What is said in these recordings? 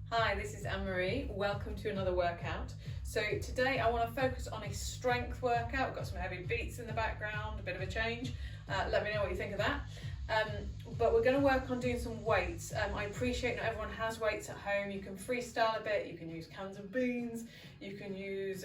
Hi, this is Anne-Marie. Welcome to another workout. So today I want to focus on a strength workout. We've got some heavy beats in the background, a bit of a change. Let me know what you think of that. But we're going to work on doing some weights. I appreciate not everyone has weights at home. You can freestyle a bit, you can use cans of beans, you can use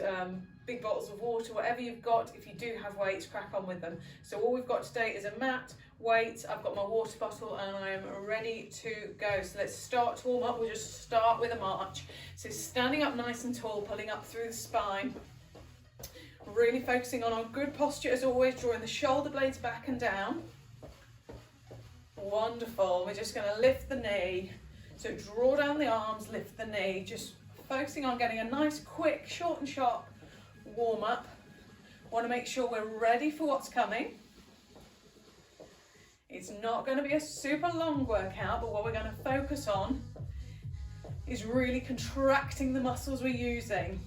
big bottles of water, whatever you've got. If you do have weights, crack on with them. So all we've got today is a mat, weights, I've got my water bottle, and I am ready to go. So let's start to warm up. We'll just start with a march. So standing up nice and tall, pulling up through the spine, really focusing on our good posture as always, drawing the shoulder blades back and down. Wonderful. We're just going to lift the knee. So draw down the arms, lift the knee, just focusing on getting a nice quick short and sharp warm up. Want to make sure we're ready for what's coming. It's not going to be a super long workout, but what we're going to focus on is really contracting the muscles we're using.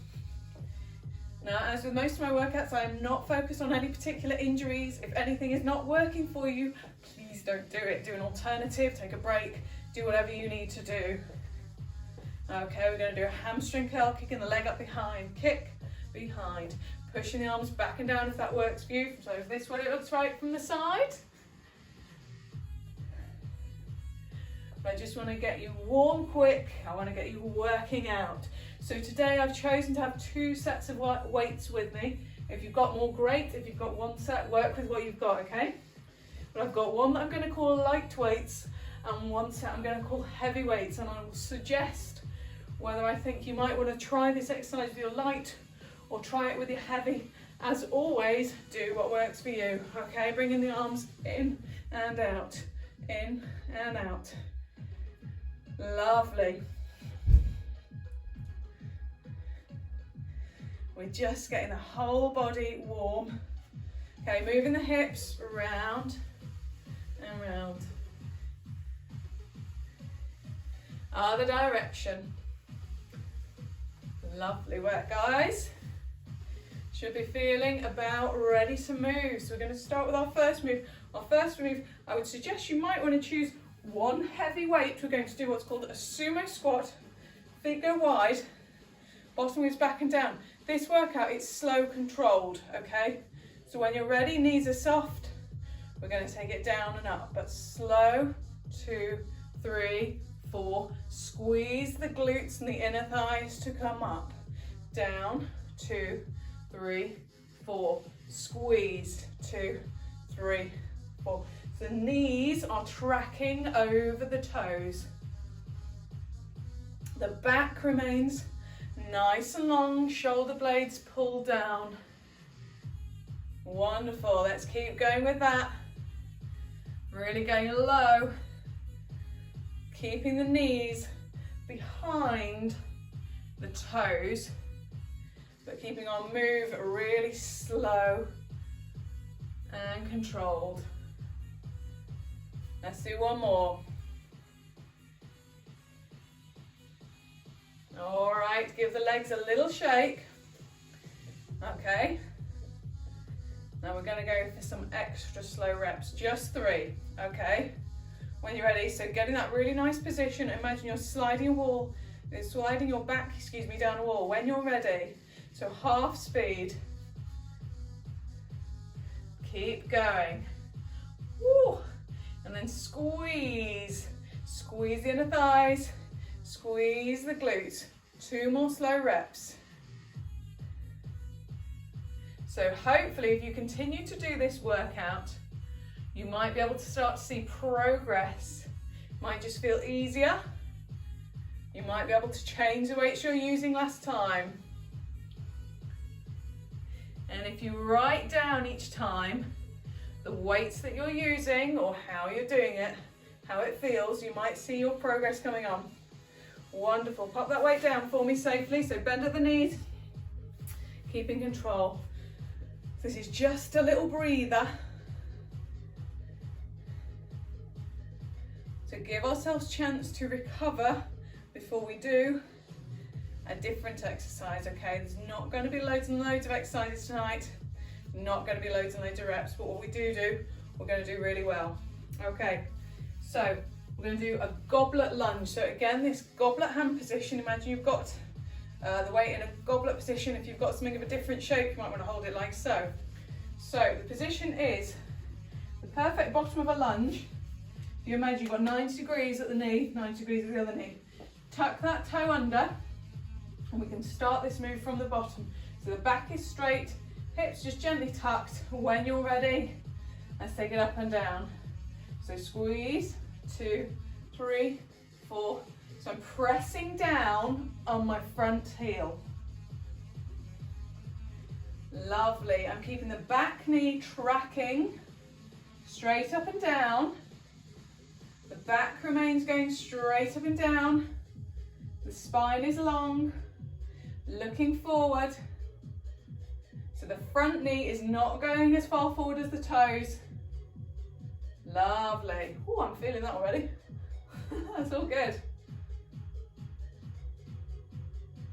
Now, as with most of my workouts, I am not focused on any particular injuries. If anything is not working for you, please don't do it. Do an alternative, take a break, do whatever you need to do. Okay, we're going to do a hamstring curl, kicking the leg up behind, kick behind, pushing the arms back and down if that works for you. So is this what it looks like from the side? I just want to get you warm quick. I want to get you working out. So today I've chosen to have 2 sets of weights with me. If you've got more, great. If you've got 1 set, work with what you've got, okay? But I've got 1 that I'm going to call light weights and 1 set I'm going to call heavy weights, and I will suggest whether I think you might want to try this exercise with your light or try it with your heavy. As always, do what works for you, okay? Bringing the arms in and out, in and out. Lovely. We're just getting the whole body warm. Okay, moving the hips round and round. Other direction. Lovely work, guys. Should be feeling about ready to move. So we're going to start with our first move. Our first move, I would suggest you might want to choose 1 heavy weight. We're going to do what's called a sumo squat. Feet go wide, bottom moves back and down. This workout is slow controlled, okay? So when you're ready, knees are soft, we're going to take it down and up, but slow. 2, 3, 4. Squeeze the glutes and the inner thighs to come up. Down. 2, 3, 4. Squeezed. 2, 3, 4. The knees are tracking over the toes. The back remains nice and long, shoulder blades pull down. Wonderful, let's keep going with that. Really going low. Keeping the knees behind the toes, but keeping our move really slow and controlled. Let's do 1 more. All right, give the legs a little shake. Okay. Now we're going to go for some extra slow reps, just 3, okay? When you're ready, so get in that really nice position. Imagine you're sliding your back, down a wall. When you're ready, so half speed. Keep going. Woo. And then squeeze the inner thighs, squeeze the glutes. 2 more slow reps. So hopefully if you continue to do this workout, you might be able to start to see progress. It might just feel easier. You might be able to change the weights you're using last time. And if you write down each time the weights that you're using or how you're doing it, how it feels, you might see your progress coming on. Wonderful. Pop that weight down for me safely. So bend at the knees, keep in control. This is just a little breather. So give ourselves a chance to recover before we do a different exercise, okay? There's not going to be loads and loads of exercises tonight. Not going to be loads and loads of reps, but what we do, we're going to do really well. Okay, so we're going to do a goblet lunge. So again, this goblet hand position, imagine you've got the weight in a goblet position. If you've got something of a different shape, you might want to hold it like so. So the position is the perfect bottom of a lunge. You imagine you've got 90 degrees at the knee, 90 degrees at the other knee. Tuck that toe under, and we can start this move from the bottom. So the back is straight, hips just gently tucked. When you're ready, let's take it up and down. So squeeze, 2, 3, 4. So I'm pressing down on my front heel. Lovely. I'm keeping the back knee tracking straight up and down. The back remains going straight up and down. The spine is long, looking forward. So the front knee is not going as far forward as the toes. Lovely. Oh, I'm feeling that already. That's all good.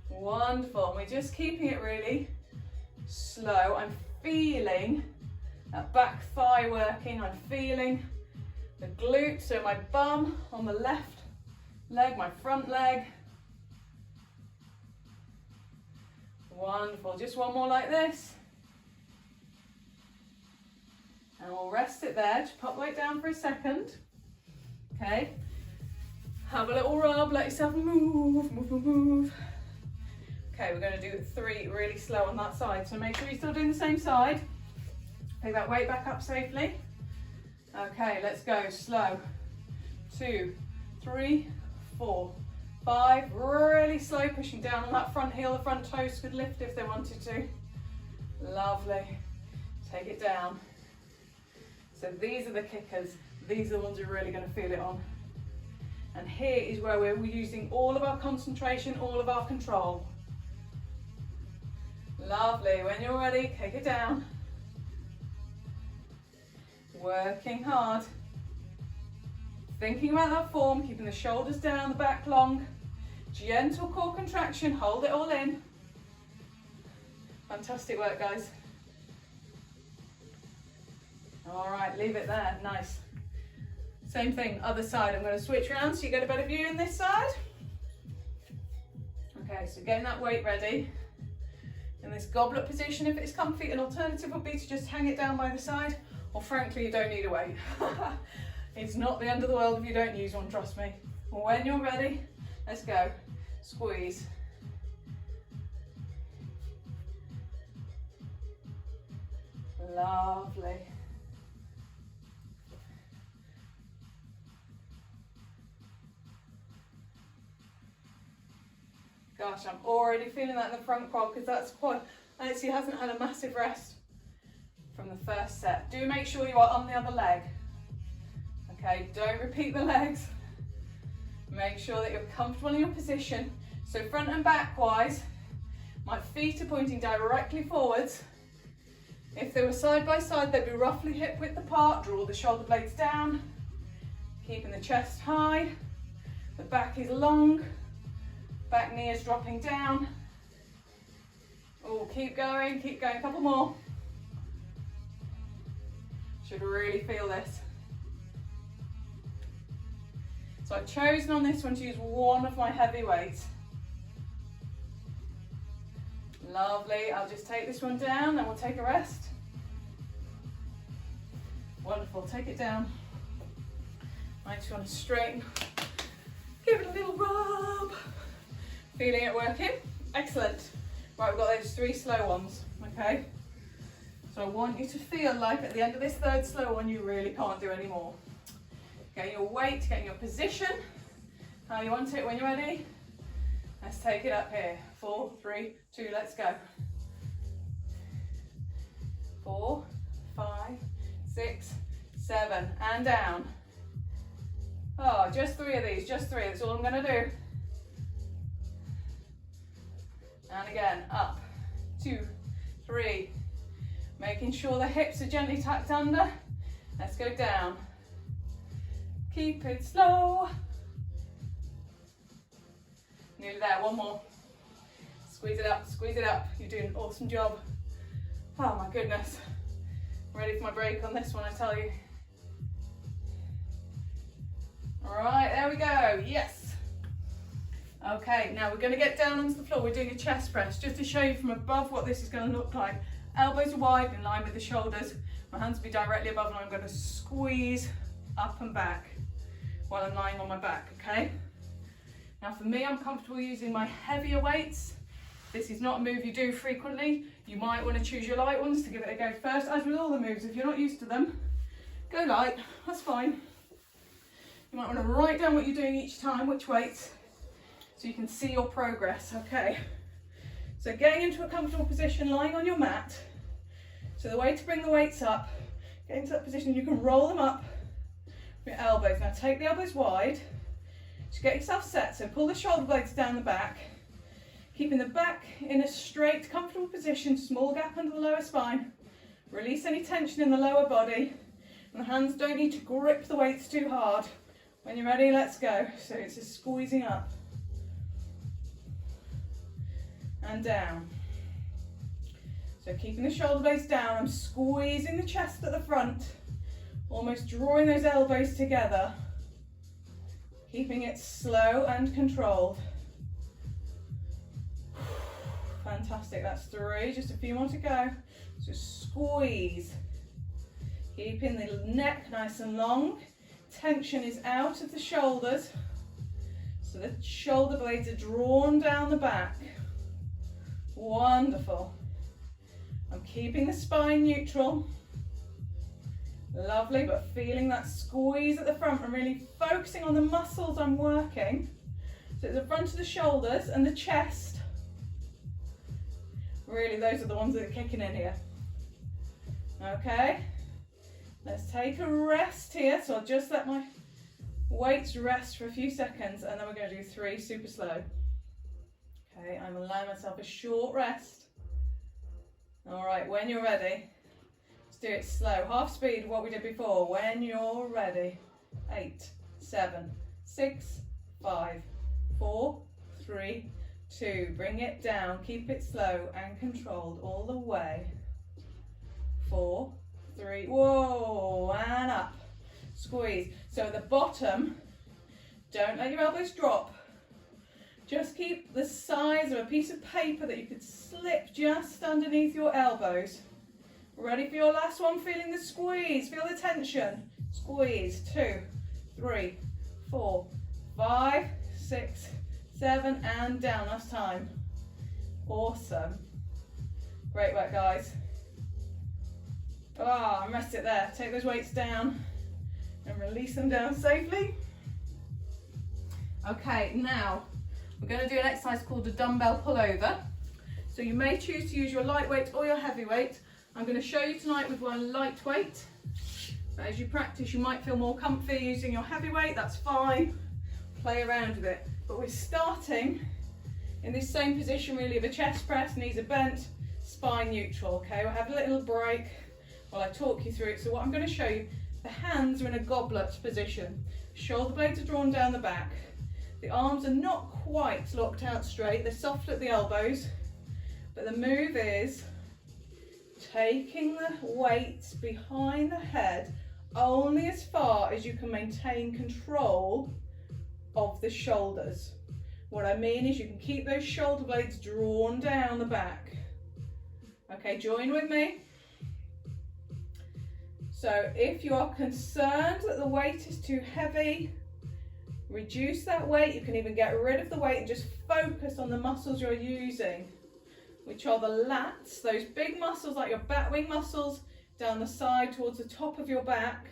Wonderful. And we're just keeping it really slow. I'm feeling that back thigh working. I'm feeling the glute, so my bum on the left leg, my front leg. Wonderful. Just one more like this. And we'll rest it there. Just pop weight down for a second. Okay. Have a little rub. Let yourself move, move, move, move. Okay, we're going to do 3 really slow on that side. So make sure you're still doing the same side. Take that weight back up safely. Okay, let's go. Slow. 2, 3, 4, 5. Really slow, pushing down on that front heel. The front toes could lift if they wanted to. Lovely. Take it down. So these are the kickers. These are the ones you're really going to feel it on. And here is where we're using all of our concentration, all of our control. Lovely. When you're ready, take it down. Working hard. Thinking about that form, keeping the shoulders down, the back long. Gentle core contraction, hold it all in. Fantastic work, guys. All right, leave it there, nice. Same thing, other side. I'm going to switch around so you get a better view in this side. Okay, so getting that weight ready. In this goblet position, if it's comfy, an alternative would be to just hang it down by the side, or frankly, you don't need a weight. It's not the end of the world if you don't use one, trust me. When you're ready, let's go. Squeeze. Lovely. Gosh, I'm already feeling that in the front quad because that's quad. Actually hasn't had a massive rest from the first set. Do make sure you are on the other leg. Okay, don't repeat the legs. Make sure that you're comfortable in your position. So front and back wise, my feet are pointing directly forwards. If they were side by side, they'd be roughly hip width apart. Draw the shoulder blades down, keeping the chest high. The back is long. Back knee is dropping down. Oh, keep going, a couple more. Should really feel this. So I've chosen on this one to use one of my heavy weights. Lovely, I'll just take this one down and we'll take a rest. Wonderful, take it down. I just want to straighten, give it a little rub. Feeling it working? Excellent. Right, we've got those 3 slow ones, okay? So I want you to feel like at the end of this third slow one, you really can't do any more. Getting your weight, getting your position, how you want it when you're ready. Let's take it up here. 4, 3, 2, let's go. 4, 5, 6, 7, and down. Oh, just 3 of these, just 3, that's all I'm gonna do. And again, up, 2, 3. Making sure the hips are gently tucked under. Let's go down. Keep it slow. Nearly there, one more. Squeeze it up, squeeze it up. You're doing an awesome job. Oh my goodness. Ready for my break on this one, I tell you. All right, there we go, yes. Okay, now we're going to get down onto the floor. We're doing a chest press, just to show you from above what this is going to look like. Elbows are wide, in line with the shoulders. My hands will be directly above, and I'm going to squeeze up and back while I'm lying on my back, okay? Now for me, I'm comfortable using my heavier weights. This is not a move you do frequently. You might want to choose your light ones to give it a go first. As with all the moves, if you're not used to them, go light, that's fine. You might want to write down what you're doing each time, which weights, so you can see your progress, okay? So getting into a comfortable position, lying on your mat. So the way to bring the weights up, get into that position, you can roll them up with your elbows. Now take the elbows wide, to get yourself set, so pull the shoulder blades down the back, keeping the back in a straight, comfortable position, small gap under the lower spine. Release any tension in the lower body, and the hands don't need to grip the weights too hard. When you're ready, let's go. So it's just squeezing up and down. So keeping the shoulder blades down, I'm squeezing the chest at the front, almost drawing those elbows together. Keeping it slow and controlled. Fantastic, that's 3, just a few more to go. So squeeze. Keeping the neck nice and long. Tension is out of the shoulders. So the shoulder blades are drawn down the back. Wonderful. I'm keeping the spine neutral. Lovely, but feeling that squeeze at the front and really focusing on the muscles I'm working. So it's the front of the shoulders and the chest. Really, those are the ones that are kicking in here. Okay, let's take a rest here. So I'll just let my weights rest for a few seconds, and then we're going to do 3 super slow. Okay, I'm allowing myself a short rest. All right, when you're ready, do it slow, half speed, what we did before. When you're ready. 8, 7, 6, 5, 4, 3, 2. Bring it down, keep it slow and controlled all the way. 4, 3, whoa, and up. Squeeze. So at the bottom, don't let your elbows drop. Just keep the size of a piece of paper that you could slip just underneath your elbows. Ready for your last one, feeling the squeeze, feel the tension. Squeeze, 2, 3, 4, 5, 6, 7, and down, last time. Awesome. Great work, guys. And rest it there. Take those weights down and release them down safely. Okay, now we're going to do an exercise called a dumbbell pullover. So you may choose to use your lightweight or your heavyweight. I'm going to show you tonight with one lightweight, but as you practice you might feel more comfy using your heavyweight, that's fine, play around with it. But we're starting in this same position really of a chest press, knees are bent, spine neutral, okay? We'll have a little break while I talk you through it. So what I'm going to show you, the hands are in a goblet position, shoulder blades are drawn down the back, the arms are not quite locked out straight, they're soft at the elbows, but the move is taking the weight behind the head only as far as you can maintain control of the shoulders. What I mean is you can keep those shoulder blades drawn down the back. Okay, join with me. So if you are concerned that the weight is too heavy, reduce that weight. You can even get rid of the weight and just focus on the muscles you're using, which are the lats, those big muscles like your back wing muscles down the side towards the top of your back.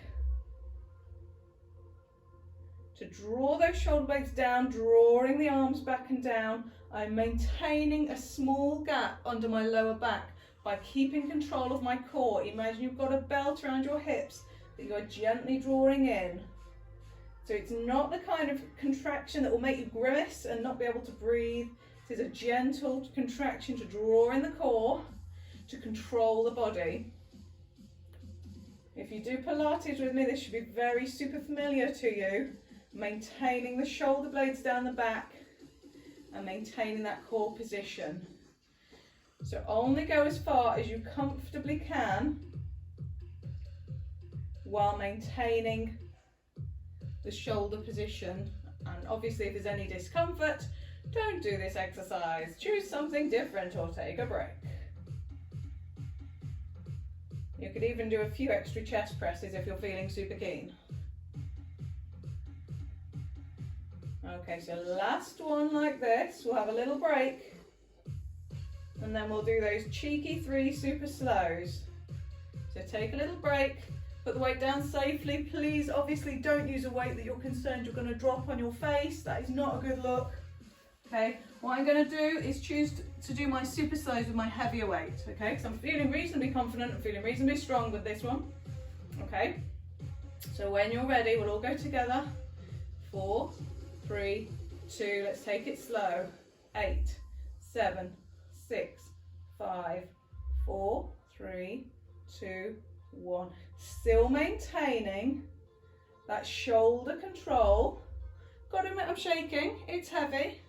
To draw those shoulder blades down, drawing the arms back and down, I'm maintaining a small gap under my lower back by keeping control of my core. Imagine you've got a belt around your hips that you're gently drawing in. So it's not the kind of contraction that will make you grimace and not be able to breathe. This is a gentle contraction to draw in the core, to control the body. If you do Pilates with me, this should be very super familiar to you. Maintaining the shoulder blades down the back and maintaining that core position. So only go as far as you comfortably can while maintaining the shoulder position. And obviously if there's any discomfort, don't do this exercise. Choose something different or take a break. You could even do a few extra chest presses if you're feeling super keen. Okay, so last one like this. We'll have a little break. And then we'll do those cheeky 3 super slows. So take a little break, put the weight down safely. Please, obviously, don't use a weight that you're concerned you're going to drop on your face. That is not a good look. Okay, what I'm going to do is choose to do my super slows with my heavier weight. Okay, because I'm feeling reasonably confident, I'm feeling reasonably strong with this one. Okay, so when you're ready, we'll all go together. 4, 3, 2, let's take it slow. 8, 7, 6, 5, 4, 3, 2, 1. Still maintaining that shoulder control. Got to admit I'm shaking, it's heavy.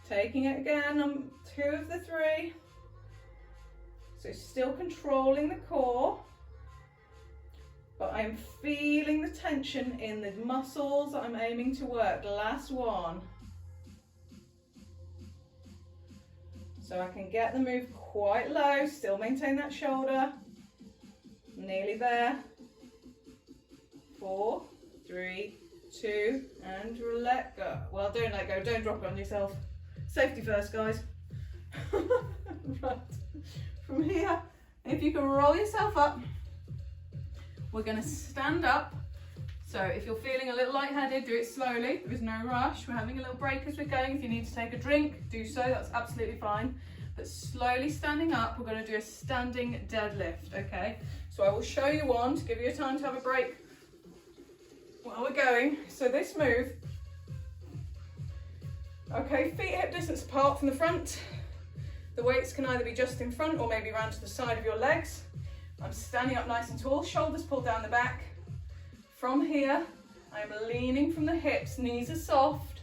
Taking it again on 2 of the 3. So still controlling the core, but I'm feeling the tension in the muscles that I'm aiming to work. Last one. So I can get the move quite low, still maintain that shoulder. Nearly there. 4, 3, 2, and let go. Well, don't let go, don't drop it on yourself. Safety first, guys. Right. From here, if you can roll yourself up, we're going to stand up. So if you're feeling a little lightheaded, do it slowly. There is no rush. We're having a little break as we're going. If you need to take a drink, do so. That's absolutely fine. But slowly standing up, we're going to do a standing deadlift, okay? So I will show you one to give you time to have a break while we're going. So this move, okay, feet hip distance apart from the front. The weights can either be just in front or maybe around to the side of your legs. I'm standing up nice and tall, shoulders pulled down the back. From here, I'm leaning from the hips, knees are soft.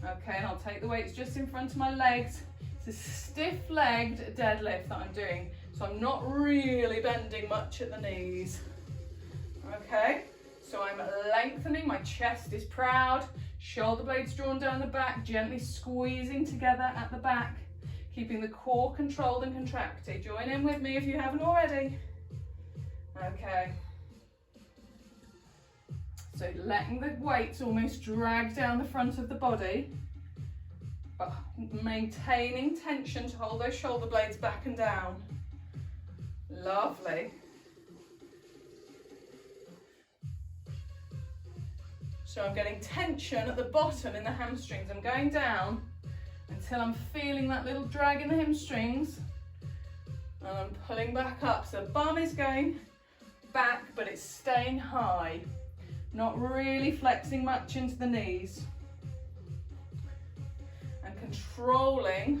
Okay, and I'll take the weights just in front of my legs. It's a stiff-legged deadlift that I'm doing, so I'm not really bending much at the knees. Okay, so I'm lengthening, my chest is proud, shoulder blades drawn down the back, gently squeezing together at the back, keeping the core controlled and contracted. Join in with me if you haven't already. Okay. So letting the weights almost drag down the front of the body, but maintaining tension to hold those shoulder blades back and down. Lovely. So I'm getting tension at the bottom in the hamstrings. I'm going down until I'm feeling that little drag in the hamstrings, and I'm pulling back up. So the bum is going back, but it's staying high. Not really flexing much into the knees. And controlling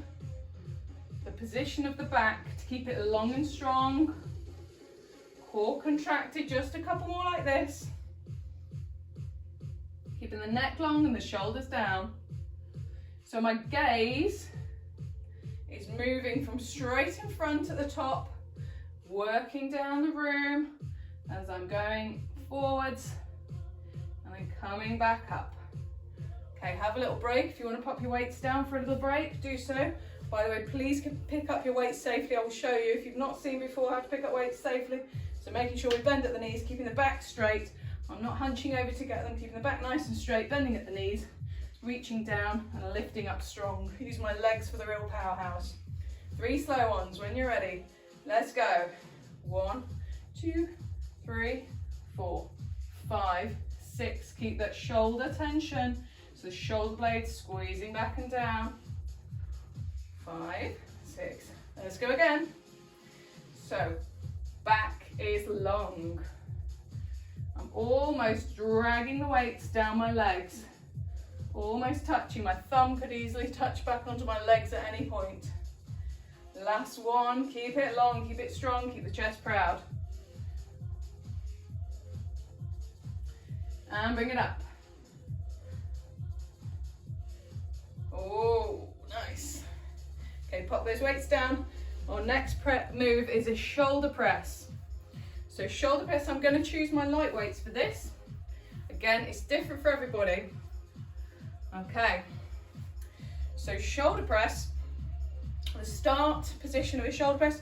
the position of the back to keep it long and strong. Core contracted, just a couple more like this. Keeping the neck long and the shoulders down. So my gaze is moving from straight in front at the top, working down the room as I'm going forwards, and then coming back up. Okay, have a little break. If you want to pop your weights down for a little break, do so. By the way, please pick up your weights safely. I will show you, if you've not seen before, how to pick up weights safely. So making sure we bend at the knees, keeping the back straight. I'm not hunching over to get them, keeping the back nice and straight, bending at the knees, reaching down and lifting up strong. Use my legs for the real powerhouse. 3 slow ones when you're ready. Let's go. 1, 2, 3, 4, 5, 6. Keep that shoulder tension. So the shoulder blades squeezing back and down. 5, 6. Let's go again. So back is long. I'm almost dragging the weights down my legs. Almost touching. My thumb could easily touch back onto my legs at any point. Last one. Keep it long, keep it strong, keep the chest proud. And bring it up. Oh, nice. Okay, pop those weights down. Our next move is a shoulder press. So shoulder press, I'm going to choose my light weights for this. Again, it's different for everybody. Okay, so shoulder press, the start position of a shoulder press,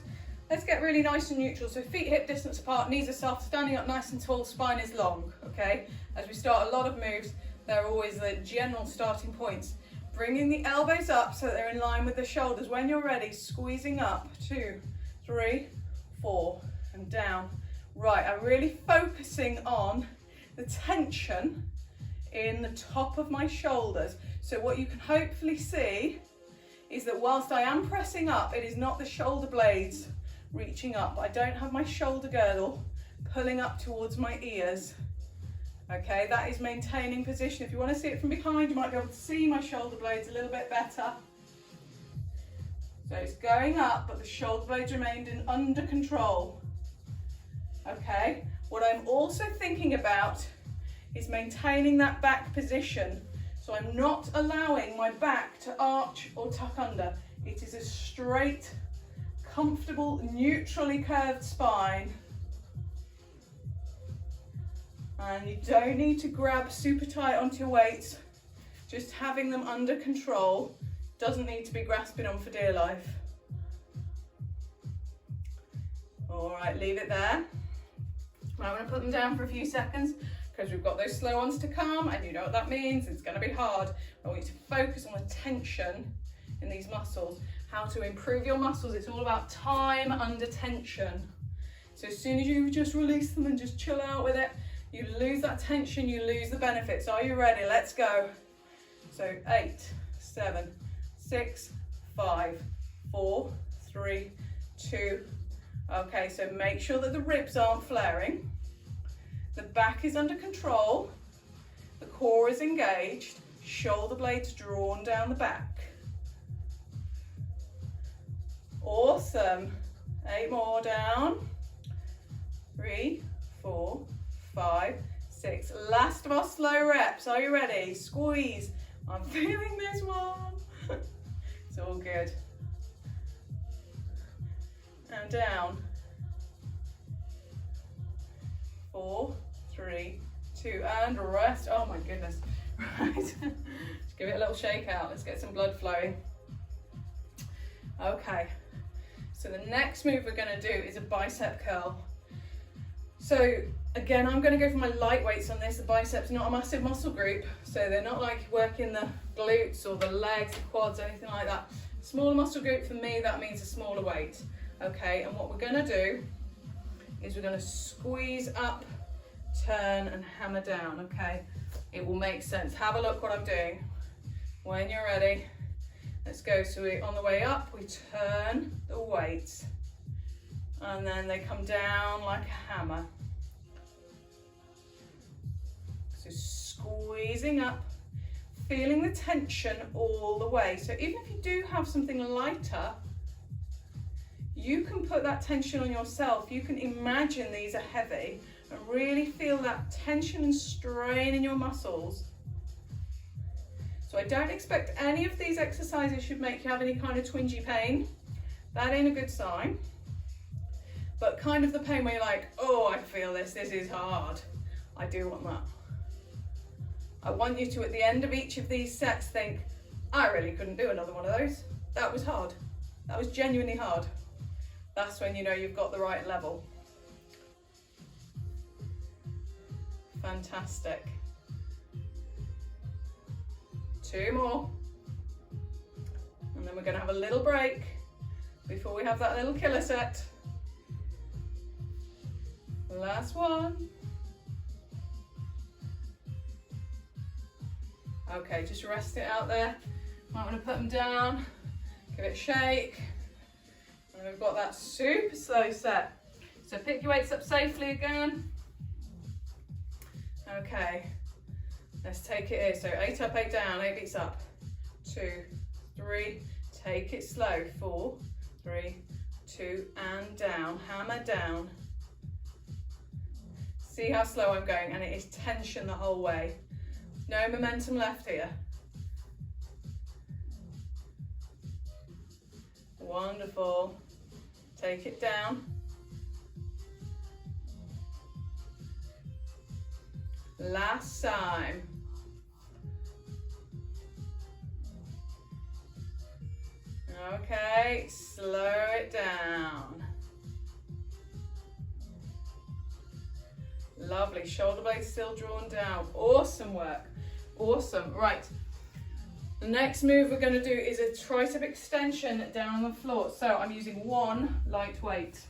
let's get really nice and neutral. So feet hip distance apart, knees are soft, standing up nice and tall, spine is long, okay? As we start a lot of moves, they're always the general starting points. Bringing the elbows up so that they're in line with the shoulders. When you're ready, squeezing up, 2, 3, 4, and down. Right, I'm really focusing on the tension in the top of my shoulders. So what you can hopefully see is that whilst I am pressing up, it is not the shoulder blades reaching up. I don't have my shoulder girdle pulling up towards my ears. Okay, that is maintaining position. If you want to see it from behind, you might be able to see my shoulder blades a little bit better. So it's going up, but the shoulder blades remained under control. Okay, what I'm also thinking about is maintaining that back position. So I'm not allowing my back to arch or tuck under. It is a straight, comfortable, neutrally curved spine. And you don't need to grab super tight onto your weights. Just having them under control. Doesn't need to be grasping on for dear life. All right, leave it there. I'm going to put them down for a few seconds because we've got those slow ones to come, and you know what that means. It's going to be hard. I want you to focus on the tension in these muscles. How to improve your muscles. It's all about time under tension. So as soon as you just release them and just chill out with it, you lose that tension, you lose the benefits. Are you ready? Let's go. So 8, 7, 6, 5, 4, 3, 2. Okay, so make sure that the ribs aren't flaring. The back is under control. The core is engaged. Shoulder blades drawn down the back. Awesome. 8 more down. 3, 4, 5, 6. Last of our slow reps. Are you ready? Squeeze. I'm feeling this one. It's all good. And down. 4, 3, 2, and rest. Oh my goodness. Right. Just give it a little shake out. Let's get some blood flowing. Okay. So the next move we're going to do is a bicep curl. So again, I'm going to go for my light weights on this. The biceps not a massive muscle group, so they're not like working the glutes or the legs, the quads, anything like that. Smaller muscle group for me, that means a smaller weight. Okay, and what we're going to do is we're going to squeeze up, turn and hammer down. Okay, it will make sense. Have a look what I'm doing. When you're ready, let's go. So on the way up, we turn the weights and then they come down like a hammer. So squeezing up, feeling the tension all the way. So even if you do have something lighter, you can put that tension on yourself. You can imagine these are heavy and really feel that tension and strain in your muscles. So I don't expect any of these exercises should make you have any kind of twingy pain. That ain't a good sign. But kind of the pain where you're like, oh, I feel this is hard. I do want that. I want you to, at the end of each of these sets, think, I really couldn't do another one of those. That was hard. That was genuinely hard. That's when you know you've got the right level. Fantastic. 2 more. And then we're going to have a little break before we have that little killer set. Last one. Okay, just rest it out there. Might want to put them down, give it a shake. And we've got that super slow set. So pick your weights up safely again. Okay, let's take it here. So 8 up, 8 down, 8 beats up. 2, 3, take it slow. 4, 3, 2, and down. Hammer down. See how slow I'm going, and it is tension the whole way. No momentum left here. Wonderful. Take it down. Last time. Okay, slow it down. Lovely, shoulder blades still drawn down. Awesome work, awesome. Right, the next move we're going to do is a tricep extension down on the floor. So I'm using one light weight.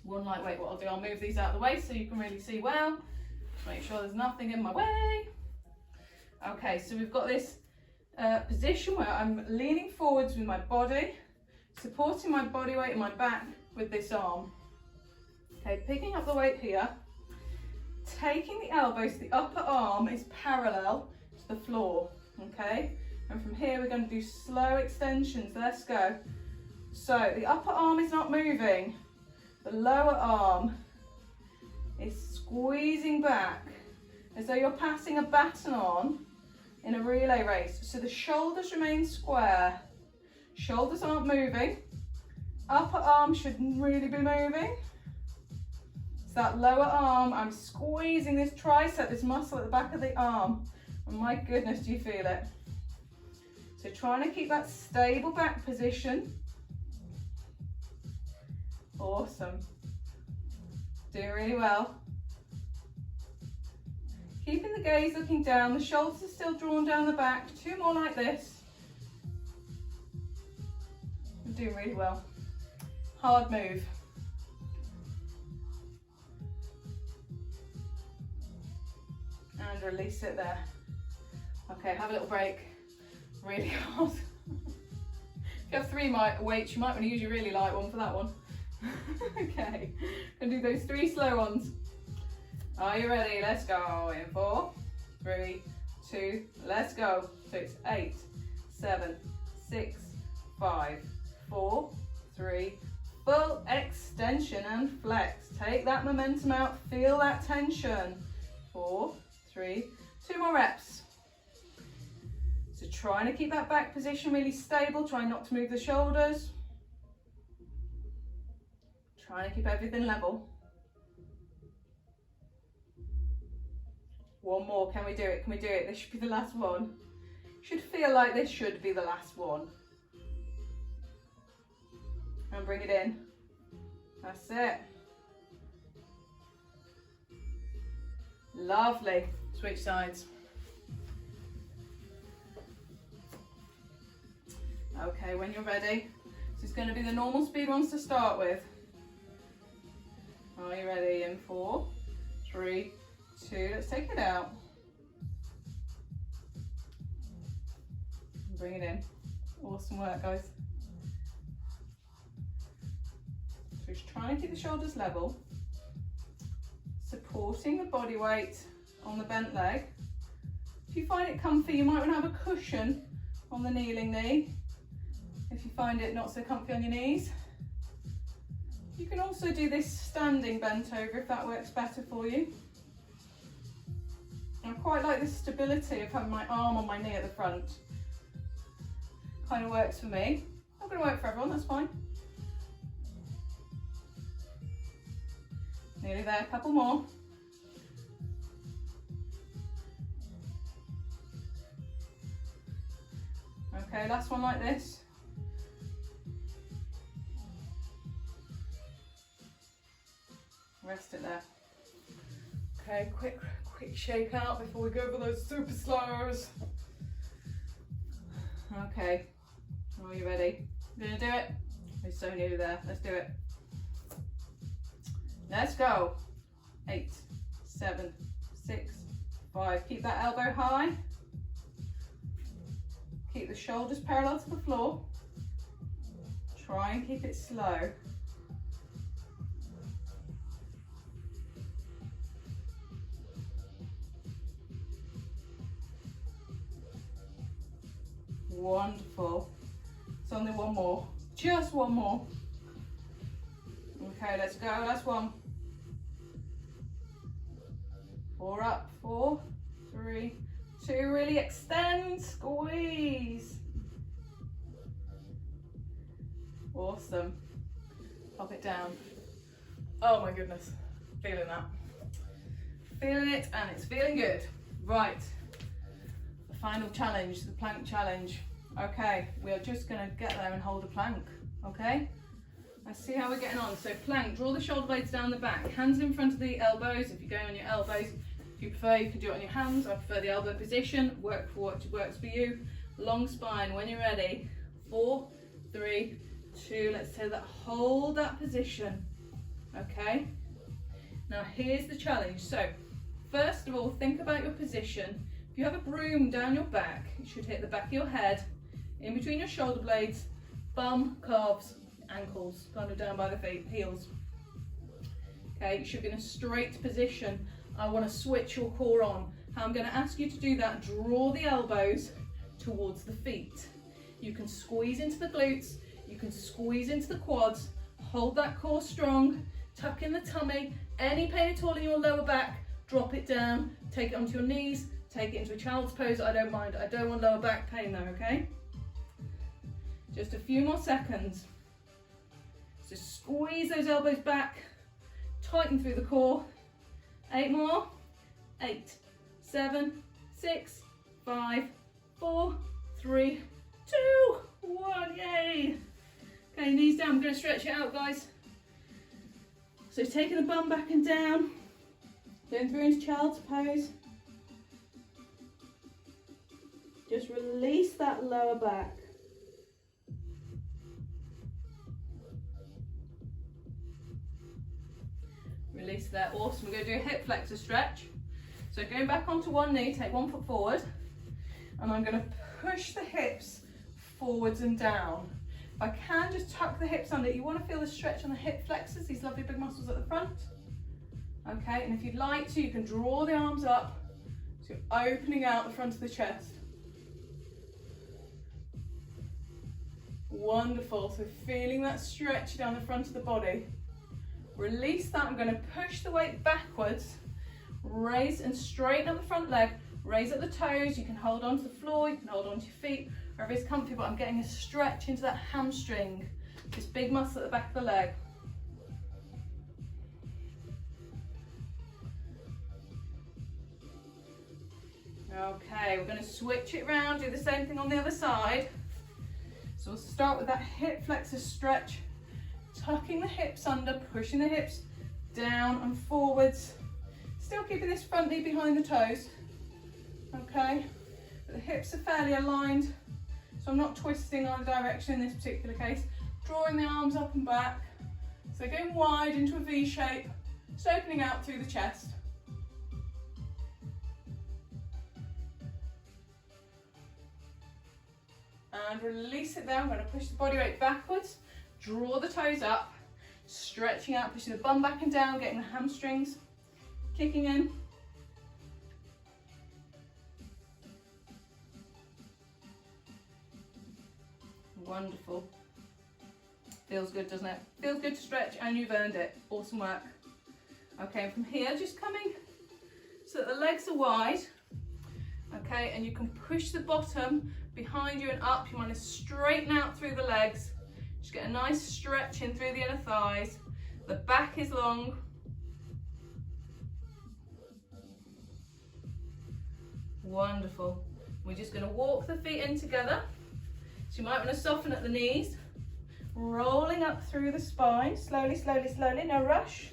What I'll do, I'll move these out of the way so you can really see well. Make sure there's nothing in my way. Okay, so we've got this position where I'm leaning forwards with my body, supporting my body weight in my back with this arm. Okay, picking up the weight here, taking the elbows, the upper arm is parallel to the floor, okay? And from here we're going to do slow extensions. Let's go. So the upper arm is not moving, the lower arm is squeezing back as though you're passing a baton on in a relay race. So the shoulders remain square, shoulders aren't moving, upper arm should really be moving. So that lower arm, I'm squeezing this tricep, this muscle at the back of the arm. And my goodness, do you feel it? So trying to keep that stable back position. Awesome. Doing really well. Keeping the gaze looking down, the shoulders are still drawn down the back. 2 more like this. I'm doing really well. Hard move. And release it there. Okay, have a little break. Really hard. If you have 3 weights, you might want to use your really light one for that one. Okay, and do those 3 slow ones. Are you ready? Let's go. In 4, 3, 2, let's go. So it's 8, 7, 6, 5, 4, 3, full extension and flex. Take that momentum out, feel that tension. 4, 3, 2 more reps. So trying to keep that back position really stable, trying not to move the shoulders. Trying to keep everything level. 1 more, can we do it? Can we do it? This should be the last one. Should feel like this should be the last one. And bring it in. That's it. Lovely. Switch sides. Okay, when you're ready, this is going to be the normal speed ones to start with. Are you ready? In 4, 3, 2, let's take it out. Bring it in. Awesome work, guys. So just trying to keep the shoulders level, supporting the body weight on the bent leg. If you find it comfy, you might want to have a cushion on the kneeling knee. If you find it not so comfy on your knees. You can also do this standing bent over if that works better for you. I quite like the stability of having my arm on my knee at the front. Kind of works for me. Not going to work for everyone, that's fine. Nearly there, a couple more. Okay, last one like this. Rest it there. Okay, quick shake out before we go for those super slows. Okay, are you ready? We're gonna do it. We're so nearly there. Let's do it. Let's go. 8, 7, 6, 5. Keep that elbow high. Keep the shoulders parallel to the floor. Try and keep it slow. Wonderful. It's only 1 more. Just 1 more. Okay, let's go. Last one. 4 up. 4, 3, 2. Really extend. Squeeze. Awesome. Pop it down. Oh my goodness. Feeling that. feeling it and it's feeling good. Right, the final challenge, the plank challenge. Okay, we are just going to get there and hold a plank, okay? Let's see how we're getting on. So plank, draw the shoulder blades down the back, hands in front of the elbows. If you're going on your elbows, if you prefer, you can do it on your hands. I prefer the elbow position, work for what works for you. Long spine, when you're ready. 4, 3, 2, let's take that, hold that position, okay? Now here's the challenge. So first of all, think about your position. If you have a broom down your back, it should hit the back of your head, in between your shoulder blades, bum, calves, ankles, kind of down by the feet, heels. Okay, you should be in a straight position. I want to switch your core on. How I'm going to ask you to do that, draw the elbows towards the feet. You can squeeze into the glutes, you can squeeze into the quads, hold that core strong, tuck in the tummy. Any pain at all in your lower back, drop it down, take it onto your knees, take it into a child's pose. I don't mind. I don't want lower back pain though, okay? Just a few more seconds. So squeeze those elbows back, tighten through the core. 8 more. 8, 7, 6, 5, 4, 3, 2, 1, yay! Okay, knees down, we're going to stretch it out, guys. So taking the bum back and down, going through into child's pose. Just release that lower back. Release there, awesome. We're going to do a hip flexor stretch. So going back onto one knee, take 1 foot forward, and I'm going to push the hips forwards and down. If I can, just tuck the hips under. You want to feel the stretch on the hip flexors, these lovely big muscles at the front. Okay, and if you'd like to, you can draw the arms up, so you're opening out the front of the chest. Wonderful, so feeling that stretch down the front of the body. Release that, I'm going to push the weight backwards, raise and straighten up the front leg, raise at the toes, you can hold on to the floor, you can hold on to your feet, wherever it's comfy, but I'm getting a stretch into that hamstring, this big muscle at the back of the leg. Okay, we're going to switch it around, do the same thing on the other side. So we'll start with that hip flexor stretch, tucking the hips under, pushing the hips down and forwards, still keeping this front knee behind the toes, okay? But the hips are fairly aligned, so I'm not twisting either direction in this particular case. Drawing the arms up and back, so going wide into a V shape, just opening out through the chest. And release it there. I'm going to push the body weight backwards, draw the toes up, stretching out, pushing the bum back and down, getting the hamstrings kicking in. Wonderful. Feels good, doesn't it? Feels good to stretch, and you've earned it. Awesome work. Okay, from here, just coming so that the legs are wide. Okay, and you can push the bottom behind you and up. You want to straighten out through the legs. Just get a nice stretch in through the inner thighs. The back is long. Wonderful. We're just going to walk the feet in together. So you might want to soften at the knees. Rolling up through the spine. Slowly, slowly, slowly. No rush.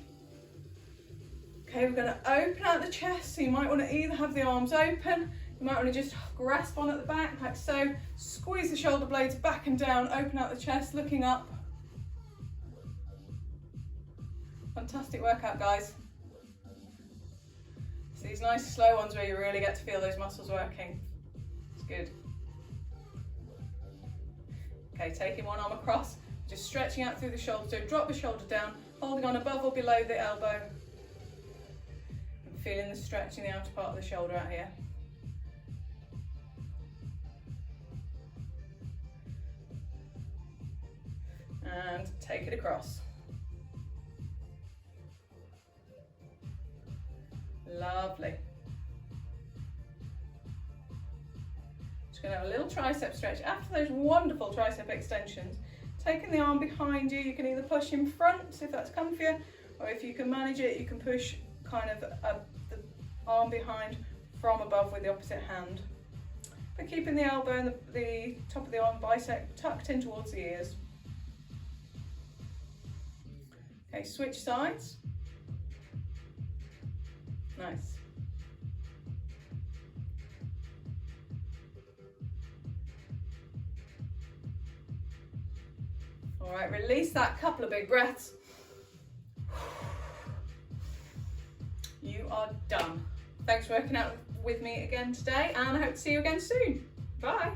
Okay, we're going to open out the chest. So you might want to either have the arms open. You might want to just grasp on at the back, like so. Squeeze the shoulder blades back and down, open out the chest, looking up. Fantastic workout, guys. It's these nice slow ones where you really get to feel those muscles working. It's good. Okay, taking one arm across, just stretching out through the shoulder. So drop the shoulder down, holding on above or below the elbow. And feeling the stretch in the outer part of the shoulder out here. And take it across. Lovely. Just going to have a little tricep stretch. After those wonderful tricep extensions, taking the arm behind you, you can either push in front if that's comfier, or if you can manage it, you can push kind of the arm behind from above with the opposite hand. But keeping the elbow and the top of the arm bicep tucked in towards the ears. Okay, switch sides. Nice. All right, release that, couple of big breaths. You are done. Thanks for working out with me again today, and I hope to see you again soon. Bye.